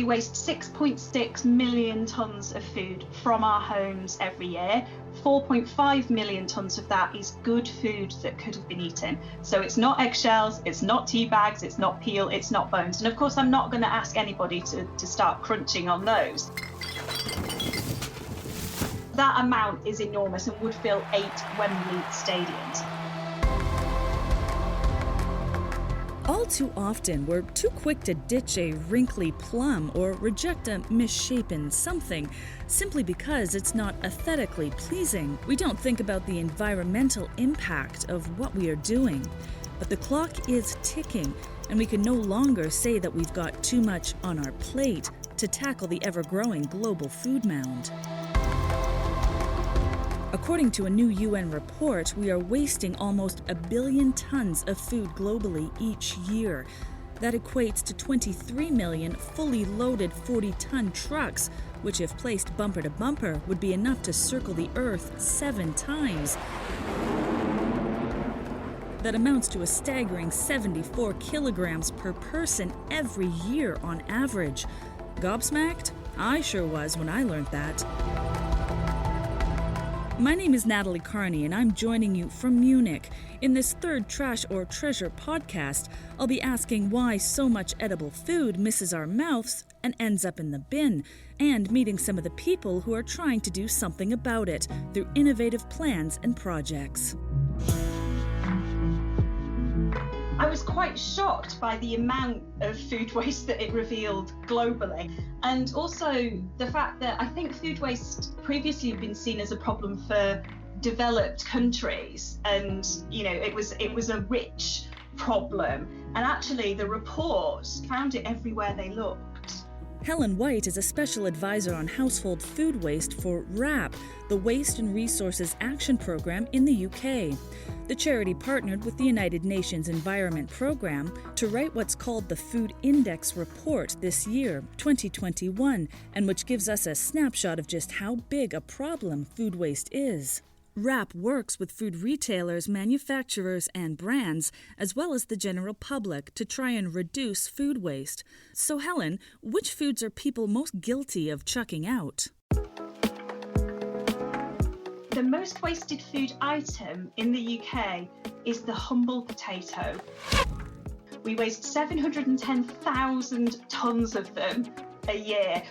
We waste 6.6 million tonnes of food from our homes every year. 4.5 million tonnes of that is good food that could have been eaten. So it's not eggshells, it's not tea bags, it's not peel, it's not bones. And of course, I'm not going to ask anybody to start crunching on those. That amount is enormous and would fill 8 Wembley stadiums. All too often, we're too quick to ditch a wrinkly plum or reject a misshapen something simply because it's not aesthetically pleasing. We don't think about the environmental impact of what we are doing. But the clock is ticking, and we can no longer say that we've got too much on our plate to tackle the ever-growing global food mound. According to a new UN report, we are wasting almost 1 billion tons of food globally each year. That equates to 23 million fully loaded 40-ton trucks, which if placed bumper to bumper would be enough to circle the Earth 7 times. That amounts to a staggering 74 kilograms per person every year on average. Gobsmacked? I sure was when I learned that. My name is Natalie Carney, and I'm joining you from Munich. In this third Trash or Treasure podcast, I'll be asking why so much edible food misses our mouths and ends up in the bin, and meeting some of the people who are trying to do something about it through innovative plans and projects. I was quite shocked by the amount of food waste that it revealed globally, and also the fact that I think food waste previously had been seen as a problem for developed countries, and it was a rich problem, and actually the report found it everywhere they looked. Helen White is a special advisor on household food waste for WRAP, the Waste and Resources Action Programme in the UK. The charity partnered with the United Nations Environment Programme to write what's called the Food Index Report this year, 2021, and which gives us a snapshot of just how big a problem food waste is. WRAP works with food retailers, manufacturers, and brands, as well as the general public, to try and reduce food waste. So, Helen, which foods are people most guilty of chucking out? The most wasted food item in the UK is the humble potato. We waste 710,000 tonnes of them a year.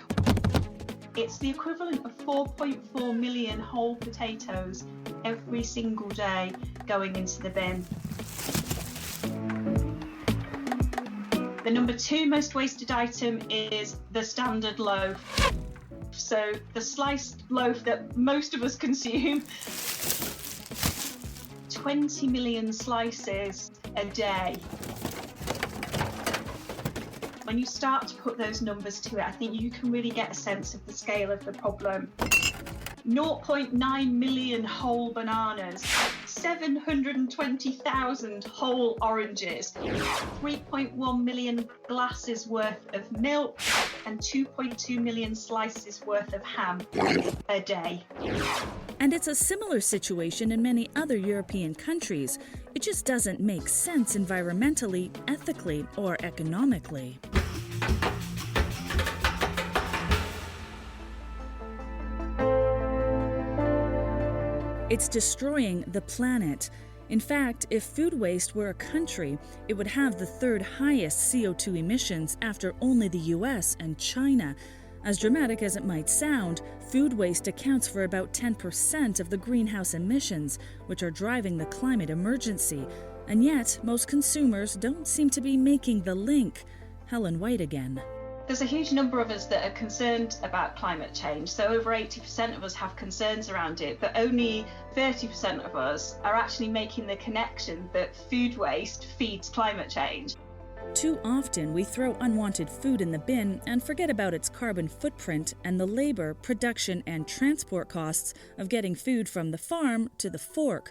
It's the equivalent of 4.4 million whole potatoes every single day going into the bin. The number 2 most wasted item is the standard loaf. So the sliced loaf that most of us consume, 20 million slices a day. When you start to put those numbers to it, I think you can really get a sense of the scale of the problem. 0.9 million whole bananas, 720,000 whole oranges, 3.1 million glasses worth of milk, and 2.2 million slices worth of ham a day. And it's a similar situation in many other European countries. It just doesn't make sense environmentally, ethically, or economically. It's destroying the planet. In fact, if food waste were a country, it would have the 3rd highest CO2 emissions after only the US and China. As dramatic as it might sound, food waste accounts for about 10% of the greenhouse emissions, which are driving the climate emergency. And yet, most consumers don't seem to be making the link. Helen White again. There's a huge number of us that are concerned about climate change. So over 80% of us have concerns around it, but only 30% of us are actually making the connection that food waste feeds climate change. Too often, we throw unwanted food in the bin and forget about its carbon footprint and the labor, production, and transport costs of getting food from the farm to the fork.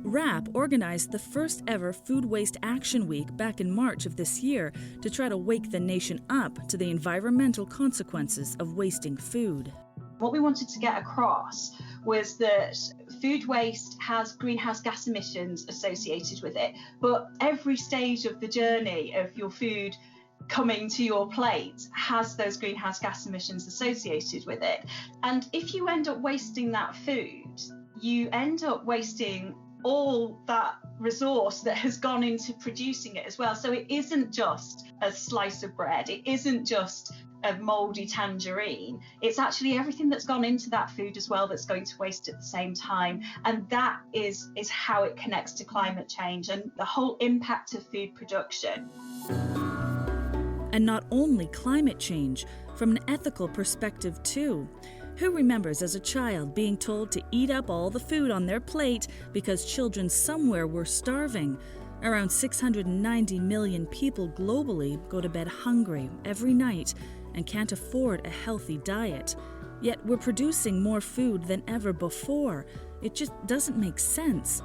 WRAP organized the first ever Food Waste Action Week back in March of this year to try to wake the nation up to the environmental consequences of wasting food. What we wanted to get across was that food waste has greenhouse gas emissions associated with it, but every stage of the journey of your food coming to your plate has those greenhouse gas emissions associated with it. And if you end up wasting that food, you end up wasting all that resource that has gone into producing it as well. So it isn't just a slice of bread, it isn't just a mouldy tangerine, it's actually everything that's gone into that food as well that's going to waste at the same time. And that is how it connects to climate change and the whole impact of food production. And not only climate change, from an ethical perspective too. Who remembers as a child being told to eat up all the food on their plate because children somewhere were starving? Around 690 million people globally go to bed hungry every night and can't afford a healthy diet. Yet we're producing more food than ever before. It just doesn't make sense.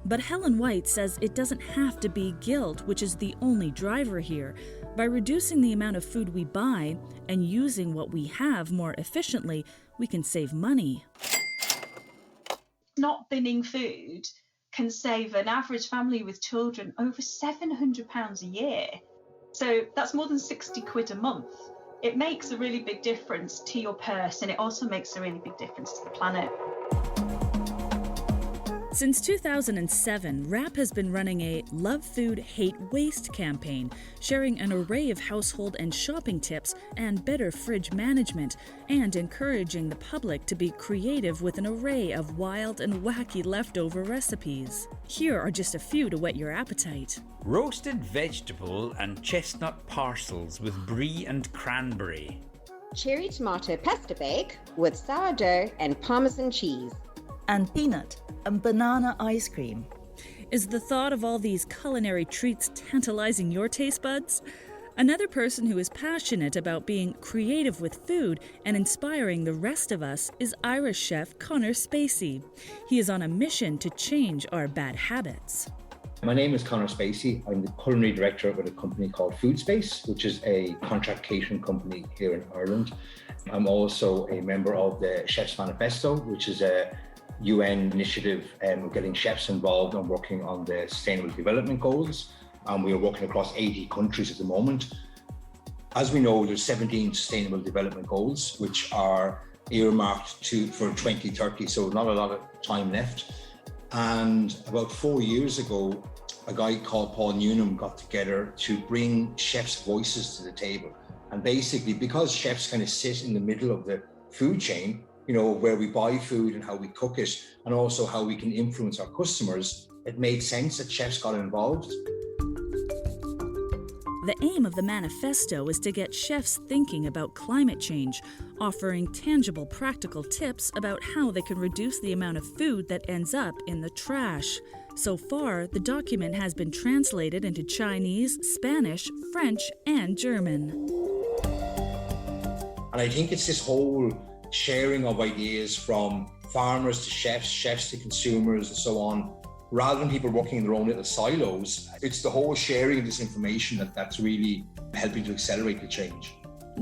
But Helen White says it doesn't have to be guilt, which is the only driver here. By reducing the amount of food we buy and using what we have more efficiently, we can save money. Not binning food can save an average family with children over £700 a year. So that's more than 60 quid a month. It makes a really big difference to your purse, and it also makes a really big difference to the planet. Since 2007, WRAP has been running a Love Food, Hate Waste campaign, sharing an array of household and shopping tips and better fridge management, and encouraging the public to be creative with an array of wild and wacky leftover recipes. Here are just a few to whet your appetite. Roasted vegetable and chestnut parcels with brie and cranberry. Cherry tomato pasta bake with sourdough and Parmesan cheese. And peanut and banana ice cream. Is the thought of all these culinary treats tantalizing your taste buds? Another person who is passionate about being creative with food and inspiring the rest of us is Irish chef Conor Spacey. He is on a mission to change our bad habits. My name is Conor Spacey. I'm the culinary director with a company called Food Space, which is a contract catering company here in Ireland. I'm also a member of the Chef's Manifesto, which is a UN initiative getting chefs involved and working on the Sustainable Development Goals. And we are working across 80 countries at the moment. As we know, there's 17 Sustainable Development Goals, which are earmarked for 2030, so not a lot of time left. And about 4 years ago, a guy called Paul Newnham got together to bring chefs' voices to the table. And basically, because chefs kind of sit in the middle of the food chain, you know, where we buy food and how we cook it, and also how we can influence our customers, it made sense that chefs got involved. The aim of the manifesto is to get chefs thinking about climate change, offering tangible, practical tips about how they can reduce the amount of food that ends up in the trash. So far, the document has been translated into Chinese, Spanish, French, and German. And I think it's this whole sharing of ideas from farmers to chefs, chefs to consumers, and so on. Rather than people working in their own little silos, it's the whole sharing of this information that's really helping to accelerate the change.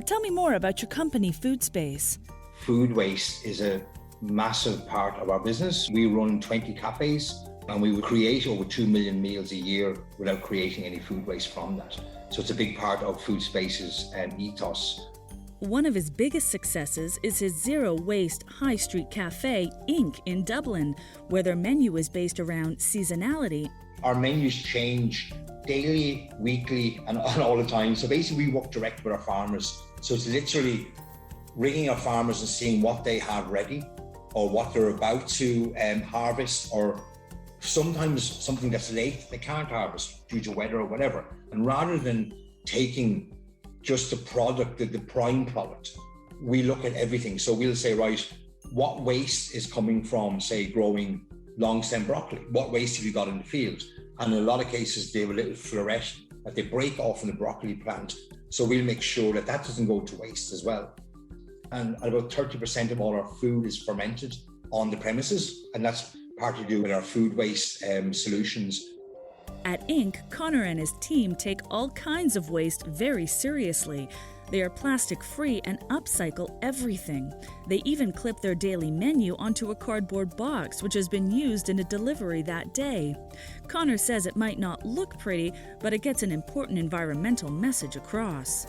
Tell me more about your company, Food Space. Food waste is a massive part of our business. We run 20 cafes and we would create over 2 million meals a year without creating any food waste from that. So it's a big part of Food Space's ethos. One of his biggest successes is his zero-waste high street cafe, Ink, in Dublin, where their menu is based around seasonality. Our menus change daily, weekly, and all the time. So basically, we work direct with our farmers. So it's literally ringing our farmers and seeing what they have ready or what they're about to harvest, or sometimes something that's late, they can't harvest due to weather or whatever. And rather than taking just the product, the prime product, we look at everything. So we'll say, right, what waste is coming from, say, growing long stem broccoli? What waste have you got in the field? And in a lot of cases, they have a little floret that they break off in the broccoli plant. So we'll make sure that doesn't go to waste as well. And about 30% of all our food is fermented on the premises. And that's partly to do with our food waste solutions. At Ink, Conor and his team take all kinds of waste very seriously. They are plastic-free and upcycle everything. They even clip their daily menu onto a cardboard box, which has been used in a delivery that day. Connor says it might not look pretty, but it gets an important environmental message across.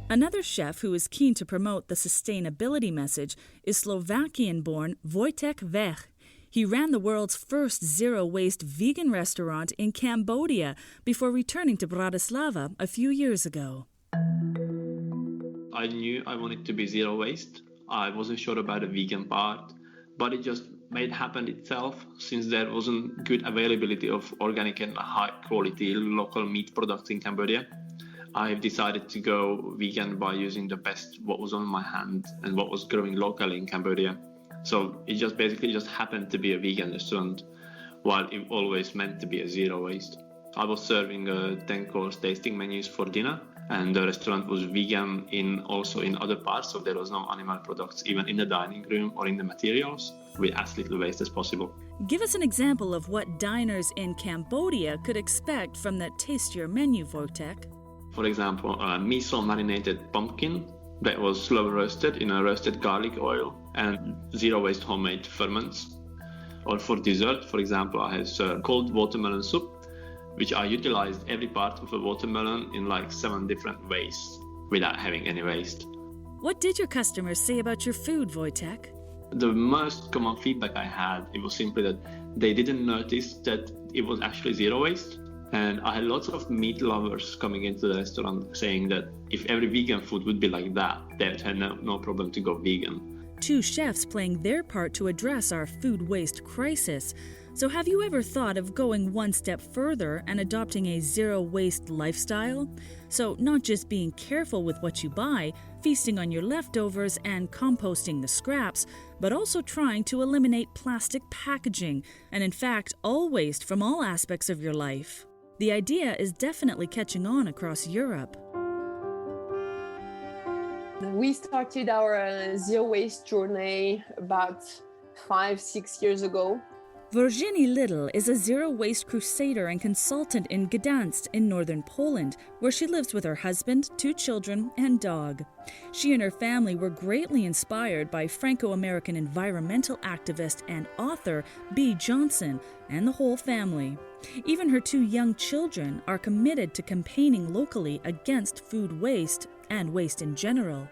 Another chef who is keen to promote the sustainability message is Slovakian-born Wojtek Vech. He ran the world's first zero-waste vegan restaurant in Cambodia before returning to Bratislava a few years ago. I knew I wanted to be zero waste. I wasn't sure about the vegan part, but it just made it happen itself since there wasn't good availability of organic and high-quality local meat products in Cambodia. I've decided to go vegan by using the best what was on my hand and what was growing locally in Cambodia. So it just basically happened to be a vegan restaurant, while it always meant to be a zero waste. I was serving 10-course tasting menus for dinner, and the restaurant was vegan also in other parts, so there was no animal products even in the dining room or in the materials, with as little waste as possible. Give us an example of what diners in Cambodia could expect from the Taste Your Menu, Wojtek. For example, a miso marinated pumpkin that was slow roasted in a roasted garlic oil and zero waste homemade ferments. Or for dessert, for example, I had cold watermelon soup, which I utilized every part of a watermelon in like 7 different ways without having any waste. What did your customers say about your food, Wojtek? The most common feedback I had, it was simply that they didn't notice that it was actually zero waste. And I had lots of meat lovers coming into the restaurant saying that if every vegan food would be like that, they'd have no problem to go vegan. 2 chefs playing their part to address our food waste crisis. So have you ever thought of going one step further and adopting a zero-waste lifestyle? So not just being careful with what you buy, feasting on your leftovers and composting the scraps, but also trying to eliminate plastic packaging and in fact all waste from all aspects of your life. The idea is definitely catching on across Europe. We started our zero waste journey about 5-6 years ago. Virginie Little is a zero-waste crusader and consultant in Gdansk in northern Poland, where she lives with her husband, 2 children, and dog. She and her family were greatly inspired by Franco-American environmental activist and author Bea Johnson and the whole family. Even her 2 young children are committed to campaigning locally against food waste and waste in general.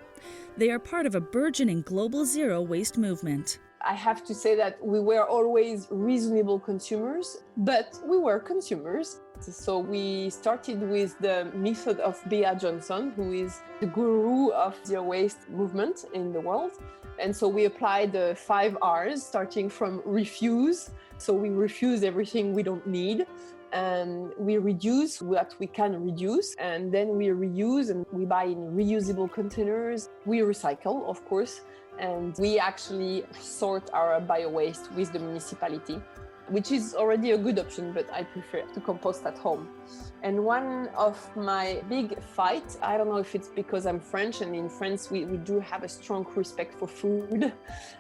They are part of a burgeoning global zero-waste movement. I have to say that we were always reasonable consumers, but we were consumers. So we started with the method of Bea Johnson, who is the guru of zero waste movement in the world. And so we applied the 5 R's, starting from refuse. So we refuse everything we don't need. And we reduce what we can reduce, and then we reuse and we buy in reusable containers. We recycle, of course, and we actually sort our bio-waste with the municipality, which is already a good option, but I prefer to compost at home. And one of my big fights, I don't know if it's because I'm French, and in France we do have a strong respect for food,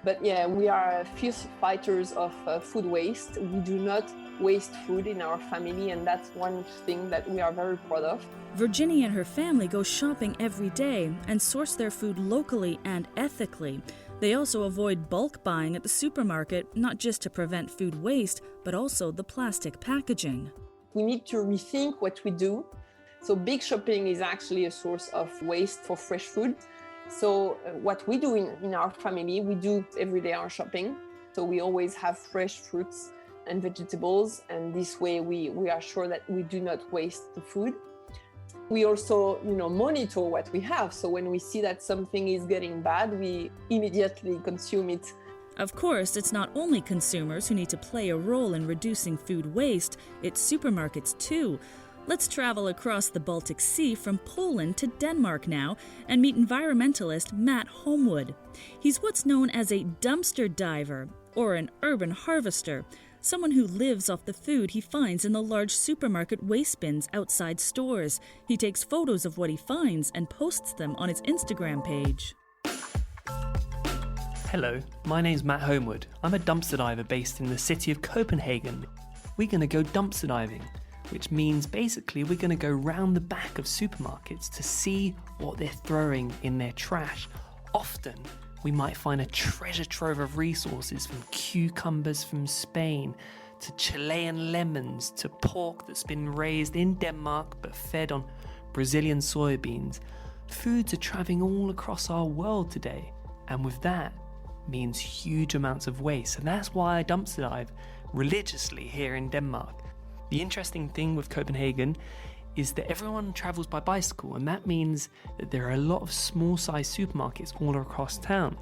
but yeah, we are fierce fighters of food waste. We do not waste food in our family, and that's one thing that we are very proud of. Virginie and her family go shopping every day and source their food locally and ethically. They also avoid bulk buying at the supermarket, not just to prevent food waste, but also the plastic packaging. We need to rethink what we do. So big shopping is actually a source of waste for fresh food. So what we do in our family, we do every day our shopping. So we always have fresh fruits and vegetables, and this way we are sure that we do not waste the food. We also, monitor what we have. So when we see that something is getting bad, we immediately consume it. Of course, it's not only consumers who need to play a role in reducing food waste, it's supermarkets too. Let's travel across the Baltic Sea from Poland to Denmark now and meet environmentalist Matt Homewood. He's what's known as a dumpster diver, or an urban harvester, someone who lives off the food he finds in the large supermarket waste bins outside stores. He takes photos of what he finds and posts them on his Instagram page. Hello, my name's Matt Homewood. I'm a dumpster diver based in the city of Copenhagen. We're going to go dumpster diving. which means basically we're going to go round the back of supermarkets to see what they're throwing in their trash. Often, we might find a treasure trove of resources, from cucumbers from Spain to Chilean lemons to pork that's been raised in Denmark but fed on Brazilian soybeans. Foods are travelling all across our world today, and with that means huge amounts of waste. And that's why I dumpster dive religiously here in Denmark. The interesting thing with Copenhagen is that everyone travels by bicycle, and that means that there are a lot of small-sized supermarkets all across town.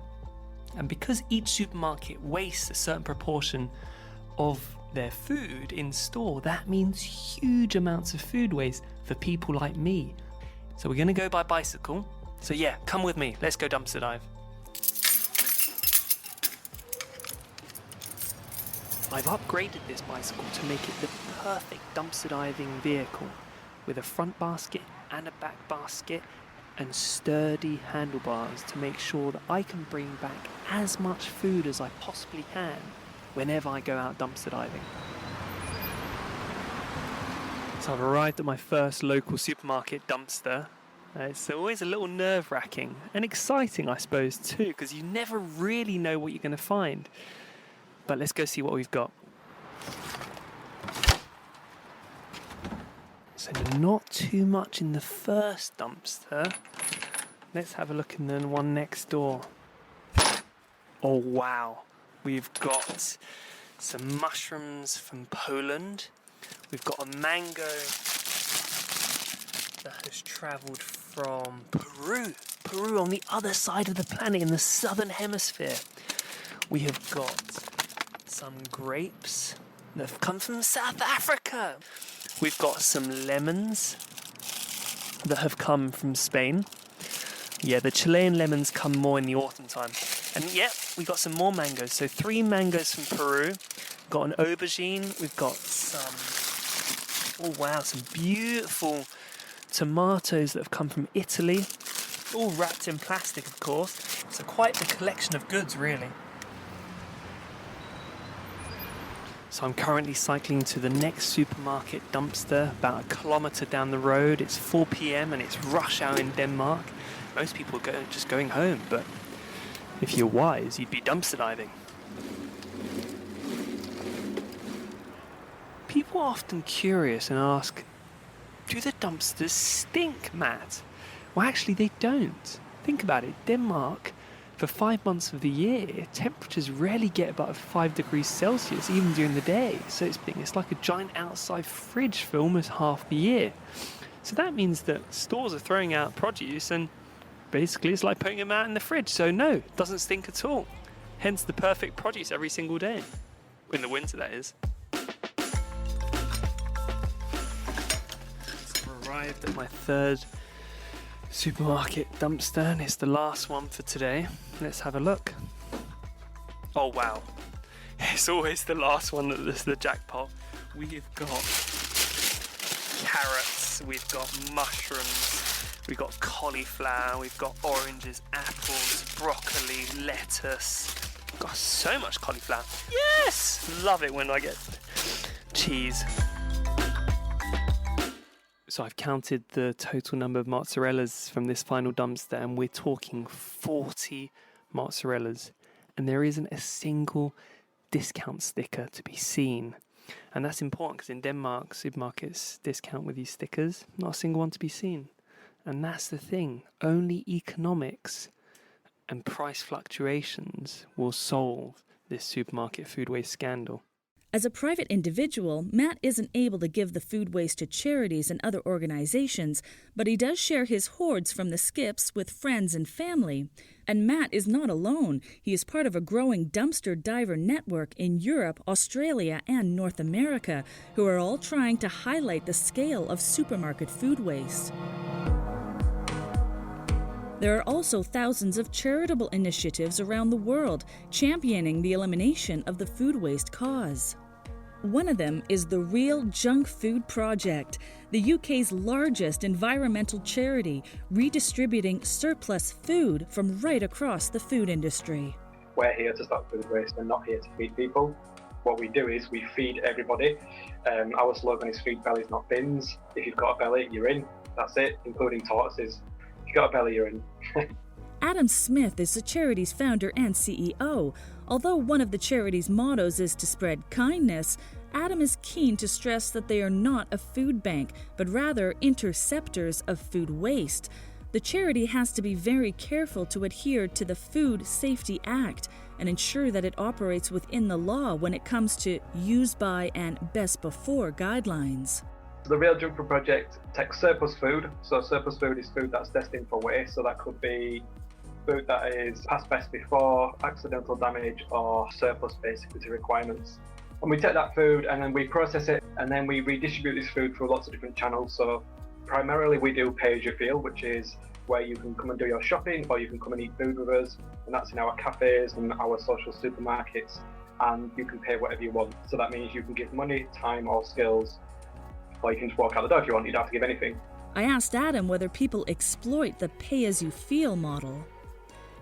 And because each supermarket wastes a certain proportion of their food in store, that means huge amounts of food waste for people like me. So we're going to go by bicycle. So yeah, come with me. Let's go dumpster dive. I've upgraded this bicycle to make it the perfect dumpster diving vehicle, with a front basket and a back basket and sturdy handlebars to make sure that I can bring back as much food as I possibly can whenever I go out dumpster diving. So I've arrived at my first local supermarket dumpster. It's always a little nerve-wracking and exciting, I suppose, too, because you never really know what you're going to find. But let's go see what we've got. So not too much in the first dumpster. Let's have a look in the one next door. Oh wow, we've got some mushrooms from Poland. We've got a mango that has travelled from Peru on the other side of the planet in the southern hemisphere. We have got some grapes that have come from South Africa. We've got some lemons that have come from Spain. Yeah, the Chilean lemons come more in the autumn time. And yeah, we got some more mangoes. So 3 mangoes from Peru. We've got an aubergine. We've got some, oh wow, some beautiful tomatoes that have come from Italy. All wrapped in plastic, of course. So quite the collection of goods, really. So I'm currently cycling to the next supermarket dumpster, about 1 kilometre down the road. It's 4 p.m. and it's rush hour in Denmark. Most people are just going home, but if you're wise, you'd be dumpster diving. People are often curious and ask, do the dumpsters stink, Matt? Well, actually they don't. Think about it, Denmark, for 5 months of the year, temperatures rarely get above 5 degrees Celsius, even during the day. So it's like a giant outside fridge for almost half the year. So that means that stores are throwing out produce, and basically it's like putting them out in the fridge. So no, it doesn't stink at all. Hence the perfect produce every single day. In the winter, that is. So I've arrived at my third supermarket dumpster, and it's the last one for today. Let's have a look. Oh wow, it's always the last one that's the jackpot. We've got carrots, we've got mushrooms, we've got cauliflower, we've got oranges, apples, broccoli, lettuce. Got so much cauliflower. Yes! Love it when I get cheese. So I've counted the total number of mozzarellas from this final dumpster, and we're talking 40 mozzarellas. And there isn't a single discount sticker to be seen. And that's important because in Denmark, supermarkets discount with these stickers. Not a single one to be seen. And that's the thing. Only economics and price fluctuations will solve this supermarket food waste scandal. As a private individual, Matt isn't able to give the food waste to charities and other organizations, but he does share his hoards from the skips with friends and family. And Matt is not alone. He is part of a growing dumpster diver network in Europe, Australia, and North America, who are all trying to highlight the scale of supermarket food waste. There are also thousands of charitable initiatives around the world championing the elimination of the food waste cause. One of them is the Real Junk Food Project, the UK's largest environmental charity, redistributing surplus food from right across the food industry. We're here to stop food waste and not here to feed people. what we do is we feed everybody. Our slogan is feed bellies, not bins. If you've got a belly, you're in. That's it, including tortoises. If you've got a belly, you're in. Adam Smith is the charity's founder and CEO. Although one of the charity's mottos is to spread kindness, Adam is keen to stress that they are not a food bank, but rather interceptors of food waste. The charity has to be very careful to adhere to the Food Safety Act and ensure that it operates within the law when it comes to use by and best before guidelines. The Real Junk Food Project takes surplus food. So surplus food is food that's destined for waste. So that could be food that is past best before, accidental damage, or surplus basically to requirements. And we take that food and then we process it, and then we redistribute this food through lots of different channels. So primarily we do pay as you feel, which is where you can come and do your shopping, or you can come and eat food with us, and that's in our cafes and our social supermarkets, and you can pay whatever you want. So that means you can give money, time, or skills, or you can just walk out the door if you want. You don't have to give anything. I asked Adam whether people exploit the pay-as-you-feel model.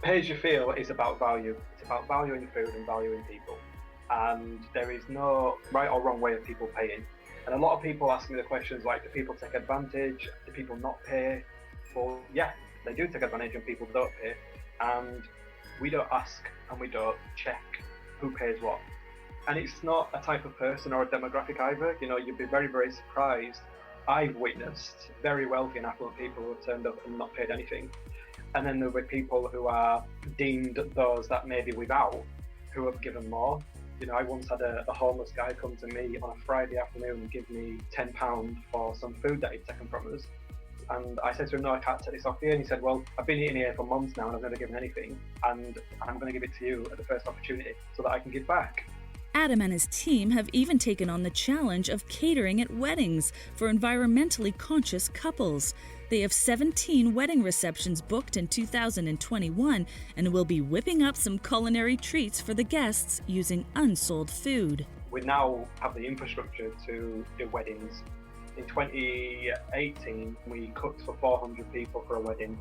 Pay as you feel is about value. It's about valuing food and valuing people. And there is no right or wrong way of people paying. And a lot of people ask me the questions like, do people take advantage? Do people not pay? Well, yeah, they do take advantage and people don't pay. And we don't ask and we don't check who pays what. And it's not a type of person or a demographic either. You know, you'd be very, very surprised. I've witnessed very wealthy and affluent people who have turned up and not paid anything. And then there were people who are deemed those that may be without, who have given more. You know, I once had a homeless guy come to me on a Friday afternoon and give me £10 for some food that he'd taken from us. And I said to him, no, I can't take this off you. And he said, well, I've been eating here for months now and I've never given anything. And I'm going to give it to you at the first opportunity so that I can give back. Adam and his team have even taken on the challenge of catering at weddings for environmentally conscious couples. They have 17 wedding receptions booked in 2021 and will be whipping up some culinary treats for the guests using unsold food. We now have the infrastructure to do weddings. In 2018, we cooked for 400 people for a wedding.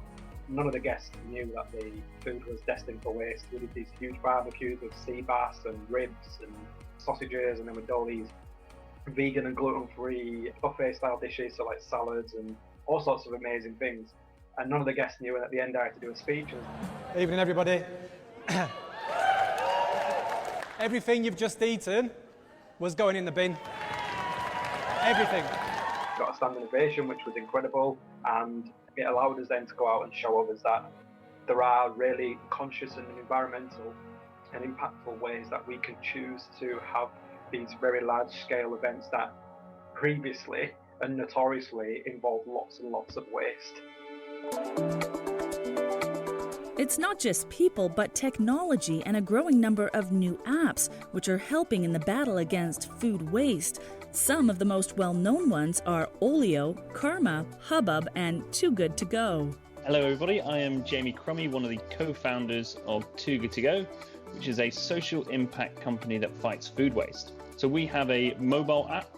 None of the guests knew that the food was destined for waste. We did these huge barbecues with sea bass and ribs and sausages, and then we did all these vegan and gluten-free buffet-style dishes, so like salads and all sorts of amazing things. And none of the guests knew, and at the end I had to do a speech. Evening, everybody. Everything you've just eaten was going in the bin. Everything. Got a standing ovation, which was incredible, and it allowed us then to go out and show others that there are really conscious and environmental and impactful ways that we can choose to have these very large-scale events that previously and notoriously involved lots and lots of waste. It's not just people, but technology and a growing number of new apps, which are helping in the battle against food waste. Some of the most well-known ones are Olio, Karma, Hubbub, and Too Good To Go. Hello everybody, I am Jamie Crummy, one of the co-founders of Too Good To Go, which is a social impact company that fights food waste. So we have a mobile app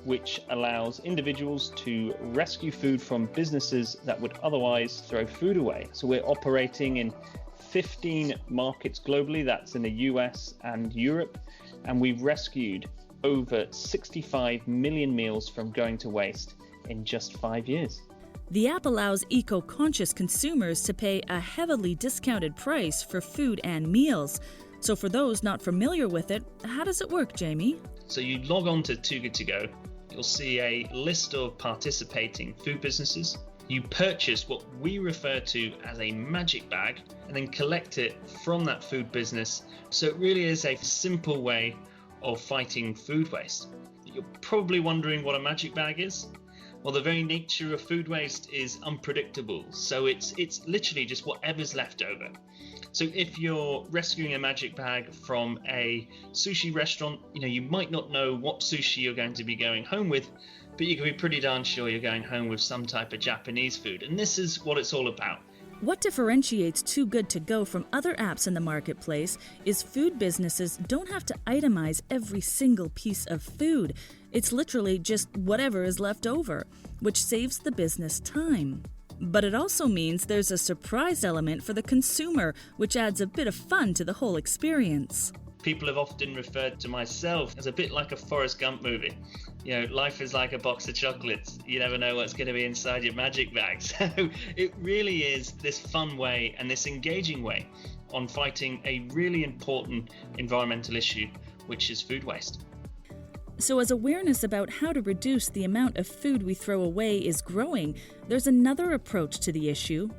which allows individuals to rescue food from businesses that would otherwise throw food away. So we're operating in 15 markets globally, that's in the US and Europe, and we've rescued over 65 million meals from going to waste in just 5 years. The app allows eco-conscious consumers to pay a heavily discounted price for food and meals. So for those not familiar with it, how does it work, Jamie? So you log on to Too Good To Go, you'll see a list of participating food businesses. You purchase what we refer to as a magic bag and then collect it from that food business. So it really is a simple way of fighting food waste. You're probably wondering what a magic bag is. Well, the very nature of food waste is unpredictable, so it's literally just whatever's left over. So if you're rescuing a magic bag from a sushi restaurant, you might not know what sushi you're going to be going home with, but you can be pretty darn sure you're going home with some type of Japanese food, and this is what it's all about. What differentiates Too Good To Go from other apps in the marketplace is food businesses don't have to itemize every single piece of food. It's literally just whatever is left over, which saves the business time. But it also means there's a surprise element for the consumer, which adds a bit of fun to the whole experience. People have often referred to myself as a bit like a Forrest Gump movie. You know, life is like a box of chocolates. You never know what's going to be inside your magic bag. So it really is this fun way and this engaging way on fighting a really important environmental issue, which is food waste. So as awareness about how to reduce the amount of food we throw away is growing, there's another approach to the issue: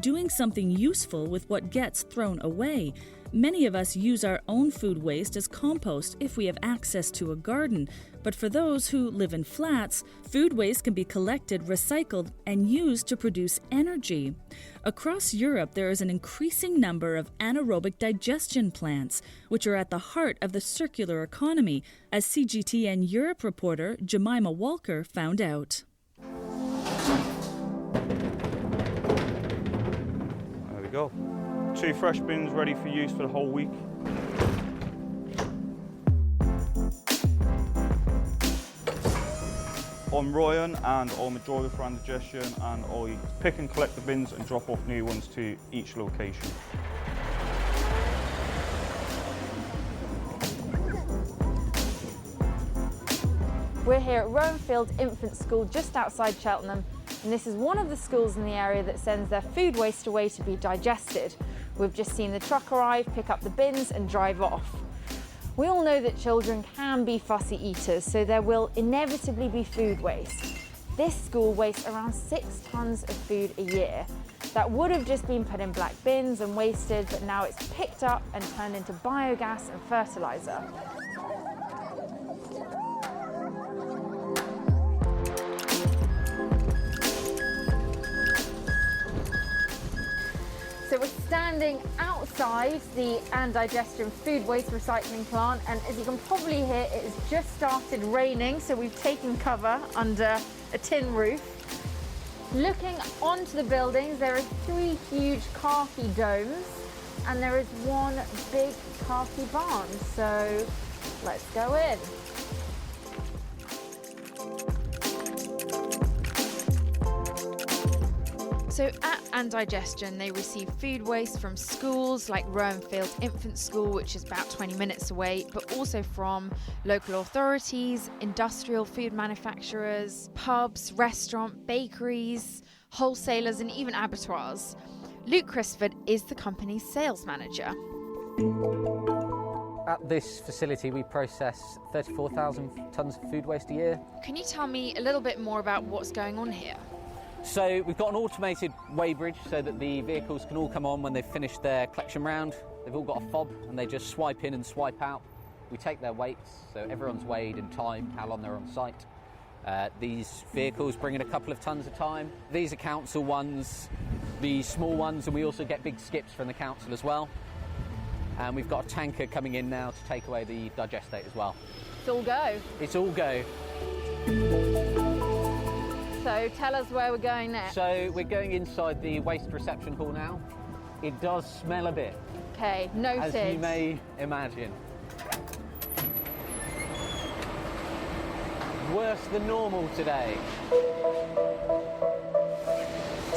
doing something useful with what gets thrown away. Many of us use our own food waste as compost if we have access to a garden. But for those who live in flats, food waste can be collected, recycled, and used to produce energy. Across Europe, there is an increasing number of anaerobic digestion plants, which are at the heart of the circular economy, as CGTN Europe reporter Jemima Walker found out. There we go. 2 fresh bins ready for use for the whole week. I'm Ryan and I'm a driver for Digestion, and I pick and collect the bins and drop off new ones to each location. We're here at Rowanfield Infant School just outside Cheltenham, and this is one of the schools in the area that sends their food waste away to be digested. We've just seen the truck arrive, pick up the bins and drive off. We all know that children can be fussy eaters, so there will inevitably be food waste. This school wastes around 6 tonnes of food a year. That would have just been put in black bins and wasted, but now it's picked up and turned into biogas and fertilizer. So we're standing outside the Digestion food waste recycling plant, and as you can probably hear, it has just started raining, so we've taken cover under a tin roof. Looking onto the buildings, there are 3 huge khaki domes, and there is 1 big khaki barn, so let's go in. So at Digestion, they receive food waste from schools like Rowanfield Infant School, which is about 20 minutes away, but also from local authorities, industrial food manufacturers, pubs, restaurants, bakeries, wholesalers, and even abattoirs. Luke Crisford is the company's sales manager. At this facility, we process 34,000 tonnes of food waste a year. Can you tell me a little bit more about what's going on here? So we've got an automated weigh bridge so that the vehicles can all come on when they've finished their collection round. They've all got a fob and they just swipe in and swipe out. We take their weights, so everyone's weighed and timed how long they're on site. These vehicles bring in a couple of tonnes a time. These are council ones, the small ones, and we also get big skips from the council as well. And we've got a tanker coming in now to take away the digestate as well. It's all go. It's all go. So tell us where we're going next. So we're going inside the waste reception hall now. It does smell a bit. Okay, noted. As you may imagine. Worse than normal today.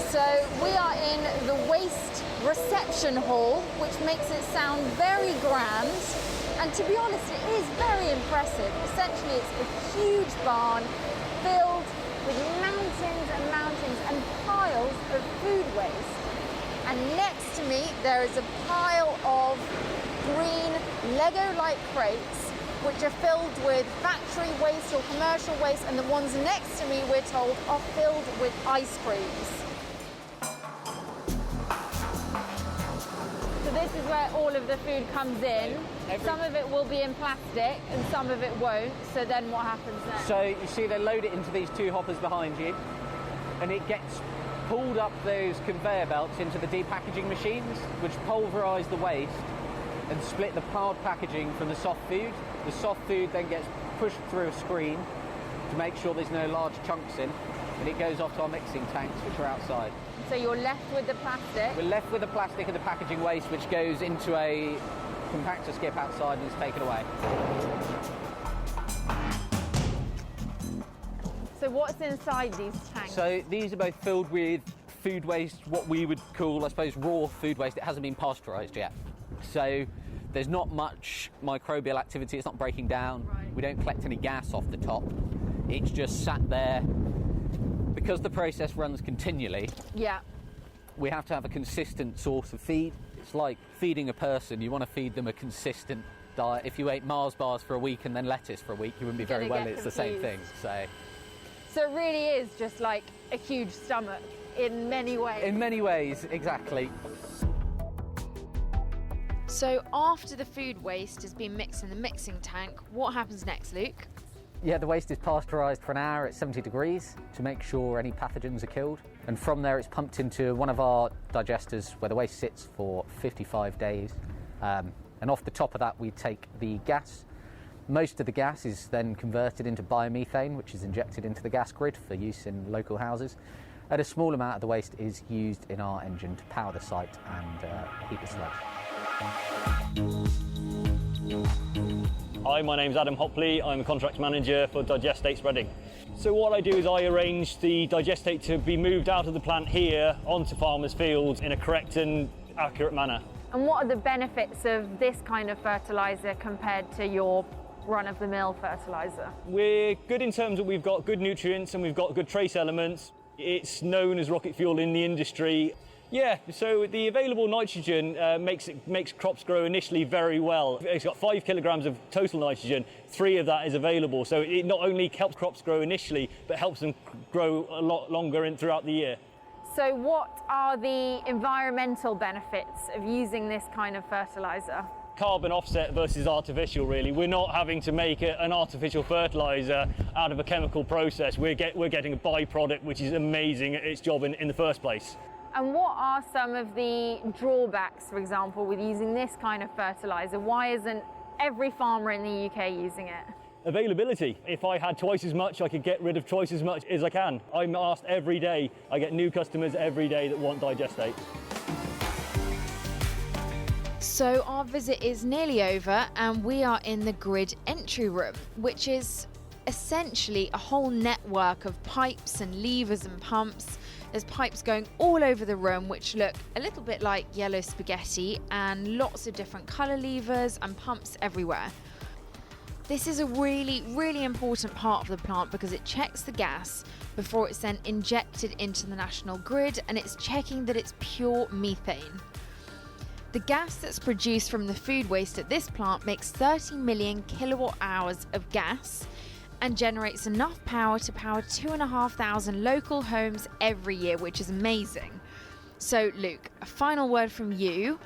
So we are in the waste reception hall, which makes it sound very grand. And to be honest, it is very impressive. Essentially, it's a huge barn filled with mountains and mountains and piles of food waste. And next to me, there is a pile of green Lego-like crates, which are filled with factory waste or commercial waste, and the ones next to me, we're told, are filled with ice creams. So this is where all of the food comes in. Some of it will be in plastic and some of it won't. So then what happens next? So you see they load it into these 2 hoppers behind you, and it gets pulled up those conveyor belts into the depackaging machines, which pulverise the waste and split the hard packaging from the soft food. The soft food then gets pushed through a screen to make sure there's no large chunks in, and it goes off to our mixing tanks, which are outside. So you're left with the plastic? We're left with the plastic and the packaging waste, which goes into a compactor skip outside and is taken away. So what's inside these tanks? So these are both filled with food waste, what we would call, I suppose, raw food waste. It hasn't been pasteurised yet. So There's not much microbial activity, it's not breaking down. Right. We don't collect any gas off the top. It's just sat there. Because the process runs continually, we have to have a consistent source of feed. It's like feeding a person. You want to feed them a consistent diet. If you ate Mars bars for a week and then lettuce for a week, you wouldn't be very well. It's the same thing. So it really is just like a huge stomach in many ways. In many ways, exactly. So after the food waste has been mixed in the mixing tank, what happens next, Luke? Yeah, the waste is pasteurised for an hour at 70 degrees to make sure any pathogens are killed. And from there it's pumped into one of our digesters where the waste sits for 55 days. And off the top of that we take the gas. Most of the gas is then converted into biomethane, which is injected into the gas grid for use in local houses. And a small amount of the waste is used in our engine to power the site and heat the sludge. Hi, my name's Adam Hopley. I'm a contract manager for Digestate Spreading. So what I do is I arrange the digestate to be moved out of the plant here onto farmers' fields in a correct and accurate manner. And what are the benefits of this kind of fertiliser compared to your run-of-the-mill fertiliser? We're good in terms of we've got good nutrients and we've got good trace elements. It's known as rocket fuel in the industry. Yeah, so the available nitrogen makes crops grow initially very well. It's got 5 kilograms of total nitrogen, 3 of that is available. So it not only helps crops grow initially, but helps them grow a lot longer throughout the year. So what are the environmental benefits of using this kind of fertiliser? Carbon offset versus artificial, really. We're not having to make an artificial fertiliser out of a chemical process. We're getting a byproduct which is amazing at its job in the first place. And what are some of the drawbacks, for example, with using this kind of fertiliser? Why isn't every farmer in the UK using it? Availability. If I had twice as much, I could get rid of twice as much as I can. I'm asked every day. I get new customers every day that want digestate. So our visit is nearly over and we are in the grid entry room, which is essentially a whole network of pipes and levers and pumps. There's pipes going all over the room which look a little bit like yellow spaghetti and lots of different colour levers and pumps everywhere. This is a really, really important part of the plant because it checks the gas before it's then injected into the national grid, and it's checking that it's pure methane. The gas that's produced from the food waste at this plant makes 30 million kilowatt hours of gas and generates enough power to power 2,500 local homes every year, which is amazing. So Luke, a final word from you.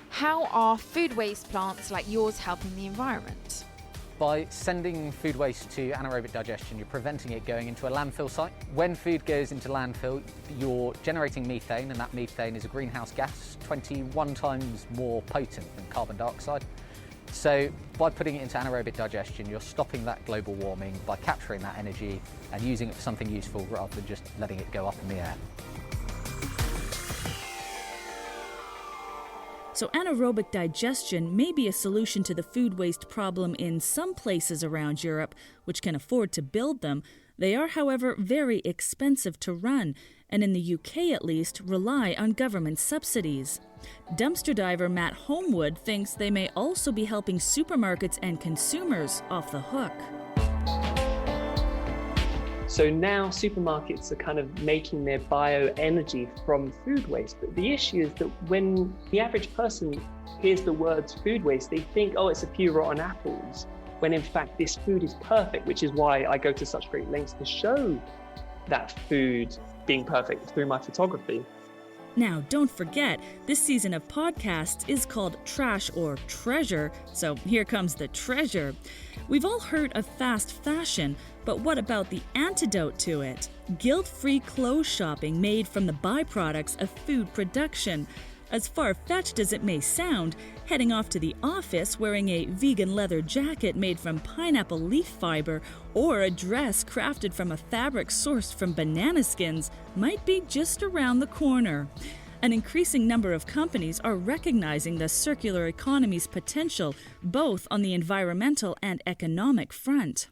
How are food waste plants like yours helping the environment? By sending food waste to anaerobic digestion, you're preventing it going into a landfill site. When food goes into landfill, you're generating methane, and that methane is a greenhouse gas, 21 times more potent than carbon dioxide. So by putting it into anaerobic digestion, you're stopping that global warming by capturing that energy and using it for something useful rather than just letting it go up in the air. So anaerobic digestion may be a solution to the food waste problem in some places around Europe, which can afford to build them. They are, however, very expensive to run, and in the UK at least, rely on government subsidies. Dumpster diver Matt Homewood thinks they may also be helping supermarkets and consumers off the hook. So now supermarkets are kind of making their bioenergy from food waste. But the issue is that when the average person hears the words food waste, they think, oh, it's a few rotten apples, when in fact this food is perfect, which is why I go to such great lengths to show that food being perfect through my photography. Now, don't forget, this season of podcasts is called Trash or Treasure, so here comes the treasure. We've all heard of fast fashion, but what about the antidote to it? Guilt-free clothes shopping made from the byproducts of food production. As far-fetched as it may sound, heading off to the office wearing a vegan leather jacket made from pineapple leaf fiber or a dress crafted from a fabric sourced from banana skins might be just around the corner. An increasing number of companies are recognizing the circular economy's potential, both on the environmental and economic front.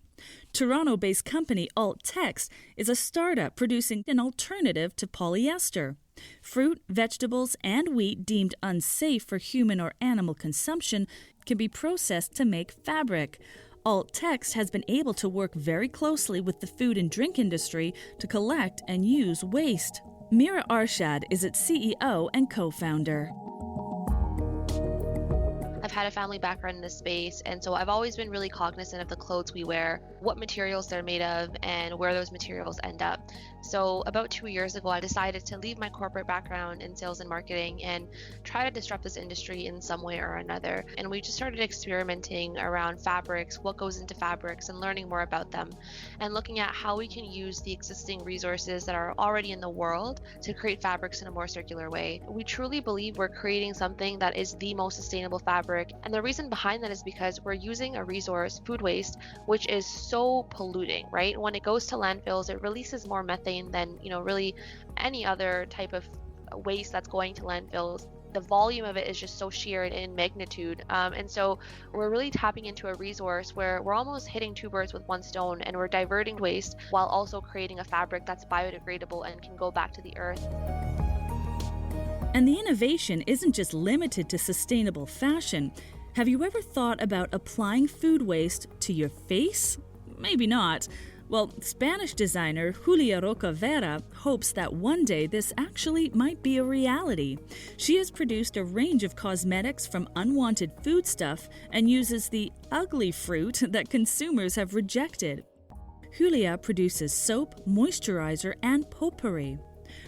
Toronto-based company Alt Text is a startup producing an alternative to polyester. Fruit, vegetables, and wheat deemed unsafe for human or animal consumption can be processed to make fabric. Alt Text has been able to work very closely with the food and drink industry to collect and use waste. Mira Arshad is its CEO and co-founder. I've had a family background in this space, and so I've always been really cognizant of the clothes we wear, what materials they're made of, and where those materials end up. So about 2 years ago, I decided to leave my corporate background in sales and marketing and try to disrupt this industry in some way or another. And we just started experimenting around fabrics, what goes into fabrics, and learning more about them, and looking at how we can use the existing resources that are already in the world to create fabrics in a more circular way. We truly believe we're creating something that is the most sustainable fabric, and the reason behind that is because we're using a resource, food waste, which is so polluting, right? When it goes to landfills, it releases more methane than, really any other type of waste that's going to landfills. The volume of it is just so sheer in magnitude. And so we're really tapping into a resource where we're almost hitting two birds with one stone, and we're diverting waste while also creating a fabric that's biodegradable and can go back to the earth. And the innovation isn't just limited to sustainable fashion. Have you ever thought about applying food waste to your face? Maybe not. Well, Spanish designer Julia Roca Vera hopes that one day this actually might be a reality. She has produced a range of cosmetics from unwanted foodstuff and uses the ugly fruit that consumers have rejected. Julia produces soap, moisturizer, and potpourri.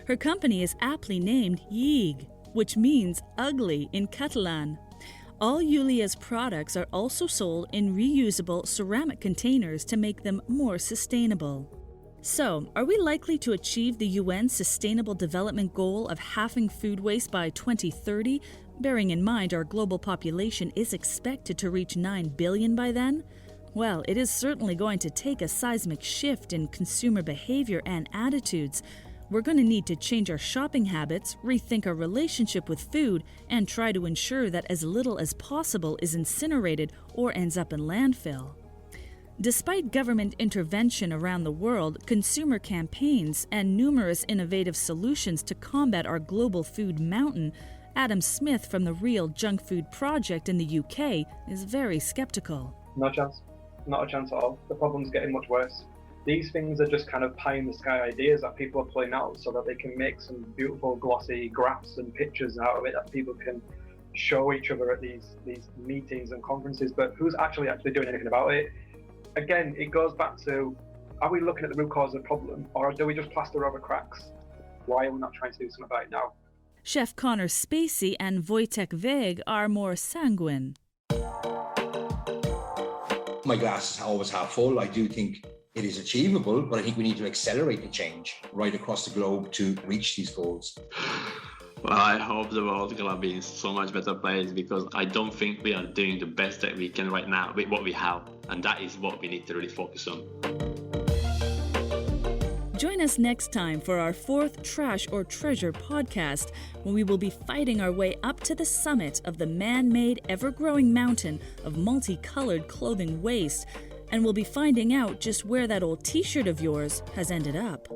Her company is aptly named Yig, which means ugly in Catalan. All Julia's products are also sold in reusable ceramic containers to make them more sustainable. So, are we likely to achieve the UN Sustainable Development Goal of halving food waste by 2030, bearing in mind our global population is expected to reach 9 billion by then? Well, it is certainly going to take a seismic shift in consumer behavior and attitudes. We're going to need to change our shopping habits, rethink our relationship with food, and try to ensure that as little as possible is incinerated or ends up in landfill. Despite government intervention around the world, consumer campaigns, and numerous innovative solutions to combat our global food mountain, Adam Smith from the Real Junk Food Project in the UK is very skeptical. No chance. Not a chance at all. The problem's getting much worse. These things are just kind of pie-in-the-sky ideas that people are pulling out so that they can make some beautiful glossy graphs and pictures out of it that people can show each other at these meetings and conferences, but who's actually doing anything about it? Again, it goes back to, are we looking at the root cause of the problem, or do we just plaster over cracks? Why are we not trying to do something about it now? Chef Connor Spacey and Wojtek Weg are more sanguine. My glass is always half full. I do think it is achievable, but I think we need to accelerate the change right across the globe to reach these goals. Well, I hope the world is going to be in so much better place, because I don't think we are doing the best that we can right now with what we have. And that is what we need to really focus on. Join us next time for our 4th Trash or Treasure podcast, when we will be fighting our way up to the summit of the man-made, ever-growing mountain of multicolored clothing waste, and we'll be finding out just where that old t-shirt of yours has ended up.